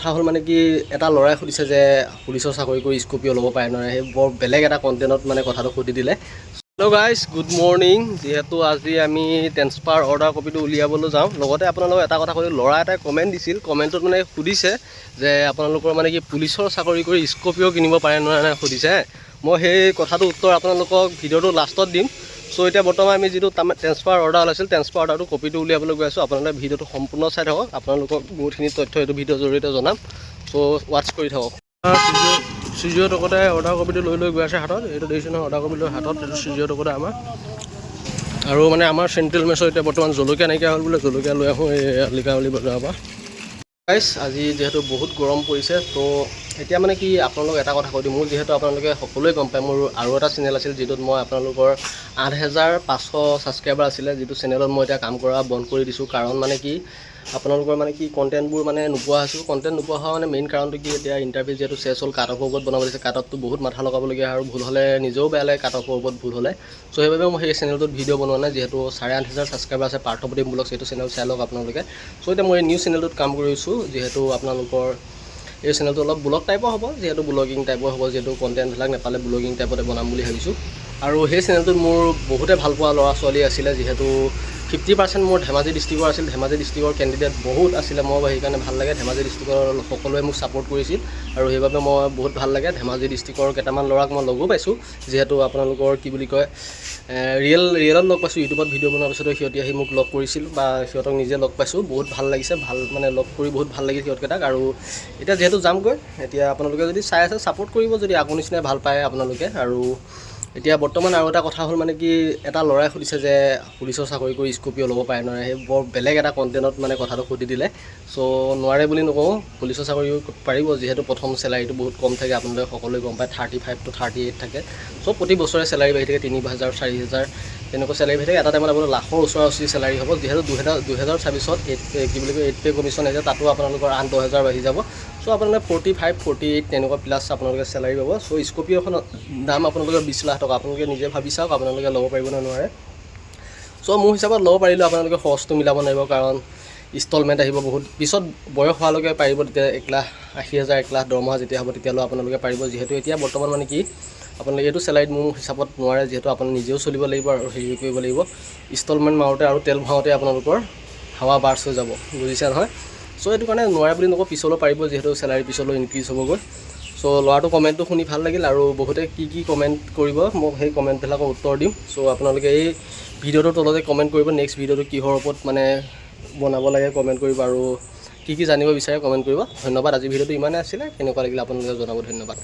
কথা হ'ল মানে কি এটা ল'ৰাই সুধিছে যে পুলিচৰ চাকৰি কৰি স্কৰ্পিঅ' ল'ব পাৰে নহয়, সেই বৰ বেলেগ এটা কণ্টেণ্টত মানে কথাটো সুধি দিলে। Hello' guys, good morning. যিহেতু আজি আমি ট্ৰেন্সফাৰ অৰ্ডাৰ কপিটো উলিয়াবলৈ যাওঁ, লগতে আপোনালোকক এটা কথা কৈছোঁ, ল'ৰা এটাই কমেণ্ট দিছিল, কমেণ্টত মানে সুধিছে যে আপোনালোকৰ মানে কি পুলিচৰ চাকৰি কৰি স্কৰ্পিঅ' কিনিব পাৰে নহয় সুধিছে। মই সেই কথাটো উত্তৰ আপোনালোকক ভিডিঅ'টো লাষ্টত দিম। চ' এতিয়া বৰ্তমান আমি যিটো ট্ৰেন্সফাৰ অৰ্ডাৰ ওলাইছিল, ট্ৰেন্সফাৰ অৰ্ডাৰটো কপিটো উলিয়াবলৈ গৈ আছোঁ। আপোনালোকে ভিডিঅ'টো সম্পূৰ্ণ চাই থাকক, আপোনালোকক বহুতখিনি তথ্য এইটো ভিডিঅ'ৰ জৰিয়তে জনাম। চ' ৱাটচ কৰি থাকক। শ্ৰীজিঅ' টকতে অৰ্ডাৰ কপিটো লৈ গৈ আছে হাতত, এইটো দেখিছে নহয় অৰ্ডাৰ কপি লৈ হাতত, এইটো শ্ৰীজিঅ' টকতে আমাৰ। আৰু মানে আমাৰ চেণ্ট্ৰেল মেছৰ এতিয়া বৰ্তমান জলকীয়া নাইকিয়া হ'ল বোলে, জলকীয়া লৈ আহোঁ এই লিকাৱলী বজাৰৰ পৰা। গাইজ, আজি যিহেতু বহুত গৰম পৰিছে, তো এতিয়া মানে কি আপোনালোকক এটা কথা কৈ দিওঁ, মোৰ যিহেতু আপোনালোকে সকলোৱে গম পায়, মোৰ আৰু এটা চেনেল আছিল যিটোত মই আপোনালোকৰ 8,500 ছাবস্ক্ৰাইবাৰ আছিলে, যিটো চেনেলত মই এতিয়া কাম কৰা বন্ধ কৰি দিছোঁ। কাৰণ মানে কি আপোনালোকৰ মানে কি কণ্টেণ্টবোৰ মানে নোপোৱা হৈছোঁ। কণ্টেণ্ট নোপোৱা হোৱা মানে মেইন কাৰণটো কি, এতিয়া ইণ্টাৰভিউ যিহেতু চেছ হ'ল, কাট অফৰ ওপৰত বনাব দিছে, কাট অফটো বহুত মাথা লগাবলগীয়া আৰু ভুল হ'লে নিজেও বেয়া লাগে কাট অফৰ ওপৰত ভুল হ'লে। চ' সেইবাবে মই সেই চেনেলটোত ভিডিঅ' বনোৱা নাই, যিহেতু 8,500 ছাবস্ক্ৰাইবাৰ আছে পাৰ্থপ্ৰতিম ব্লগছ, সেইটো চেনেল চাই লওক আপোনালোকে। চ' এতিয়া মই এই নিউজ চেনেলটোত কাম কৰিছোঁ, যিহেতু আপোনালোকৰ এই চেনেলটো অলপ ব্লগ টাইপৰ হ'ব, যিহেতু ব্লগিং টাইপৰ হ'ব, যিহেতু কণ্টেণ্টবিলাক নাপালে ব্লগিং টাইপতে বনাম বুলি ভাবিছোঁ। আৰু সেই চেনেলটোত মোৰ বহুতে ভাল পোৱা ল'ৰা ছোৱালী আছিলে, যিহেতু 50% মোৰ ধেমাজি ডিষ্ট্ৰিক্টৰ আছিল। ধেমাজি ডিষ্ট্ৰিক্টৰ কেণ্ডিডেট বহুত আছিলে, মই সেইকাৰণে ভাল লাগে। ধেমাজি ডিষ্ট্ৰিক্টৰ সকলোৱে মোক ছাপোৰ্ট কৰিছিল আৰু সেইবাবে মই বহুত ভাল লাগে। ধেমাজি ডিষ্ট্ৰিক্টৰ কেইটামান ল'ৰাক মই লগো পাইছোঁ, যিহেতু আপোনালোকৰ কি বুলি কয় ৰিয়েলত লগ পাইছোঁ। ইউটিউবত ভিডিঅ' বনোৱাৰ পিছতো সিহঁতি আহি মোক লগ কৰিছিল, বা সিহঁতক নিজে লগ পাইছোঁ, বহুত ভাল লাগিছে। ভাল মানে লগ কৰি বহুত ভাল লাগিল সিহঁতকেইটাক। আৰু এতিয়া যিহেতু যামগৈ, এতিয়া আপোনালোকে যদি চাই আছে ছাপোৰ্ট কৰিব, যদি আগৰ নিচিনাই ভাল পায় আপোনালোকে। আৰু এতিয়া বৰ্তমান আৰু এটা কথা হ'ল মানে কি এটা ল'ৰাই সুধিছে যে পুলিচৰ চাকৰি কৰি স্কৰ্পিঅ' ল'ব পাৰে নহয়, সেই বৰ বেলেগ এটা কণ্টেণ্টত মানে কথাটো সুধি দিলে। চ' নোৱাৰে বুলি নকওঁ, পুলিচৰ চাকৰি পাৰিব, যিহেতু প্ৰথম চেলাৰীটো বহুত কম থাকে, আপোনালোকে সকলোৱে গম পায়, 35 to 38 থাকে। চ' প্ৰতি বছৰে চেলাৰী বাঢ়ি থাকে, 3,000 4,000 তেনেকুৱা চেলাৰী বাঢ়ি থাকে। এটা টাইমত আপোনাৰ লাখৰ ওচৰা ওচৰি চেলাৰী হ'ব, যিহেতু 2026ত কি বুলি কয় 8 পে কমিশ্যন আহিছে, তাতো আপোনালোকৰ 8-10,000 বাঢ়ি যাব। চ' আপোনালোকে 45, 48 তেনেকুৱা প্লাছ আপোনালোকে চেলাৰী পাব। চ' স্কৰ্পিঅ'খনৰ দাম আপোনালোকে 20 লাখ টকা, আপোনালোকে নিজে ভাবি চাওক আপোনালোকে ল'ব পাৰিব নে নোৱাৰে। চ' মোৰ হিচাপত ল'ব পাৰিলেও আপোনালোকে খৰচটো মিলাব নোৱাৰিব, কাৰণ ইনষ্টলমেণ্ট আহিব বহুত পিছত, বয়স হোৱালৈকে পাৰিব। তেতিয়া 1,80,000 1 লাখ দৰমহা যেতিয়া হ'ব তেতিয়ালৈ আপোনালোকে পাৰিব। যিহেতু এতিয়া বৰ্তমান মানে কি আপোনালোকে এইটো চেলাৰীত মোৰ হিচাপত নোৱাৰে, যিহেতু আপুনি নিজেও চলিব লাগিব আৰু হেৰি কৰিব লাগিব। ইনষ্টলমেণ্ট মাৰোঁতে আৰু তেল ভৰাওঁতে আপোনালোকৰ হাৱা বাৰ্চ হৈ যাব, বুজিছে নহয়। চ' এইটো কাৰণে নোৱাৰে বুলি নকওঁ, পিছলৈ পাৰিব, যিহেতু চেলাৰী পিছলৈ ইনক্ৰিজ হ'বগৈ। চ' ল'ৰাটো কমেণ্টটো শুনি ভাল লাগিল, আৰু বহুতে কি কমেণ্ট কৰিব মোক সেই কমেণ্টবিলাকৰ উত্তৰ দিম। চ' আপোনালোকে এই ভিডিঅ'টোৰ তলতে কমেণ্ট কৰিব, নেক্সট ভিডিঅ'টো কিহৰ ওপৰত মানে বনাব লাগে কমেণ্ট কৰিব, আৰু কি জানিব বিচাৰে কমেণ্ট কৰিব। ধন্যবাদ। আজি ভিডিঅ'টো ইমানেই আছিলে, কেনেকুৱা লাগিলে আপোনালোকে জনাব। ধন্যবাদ।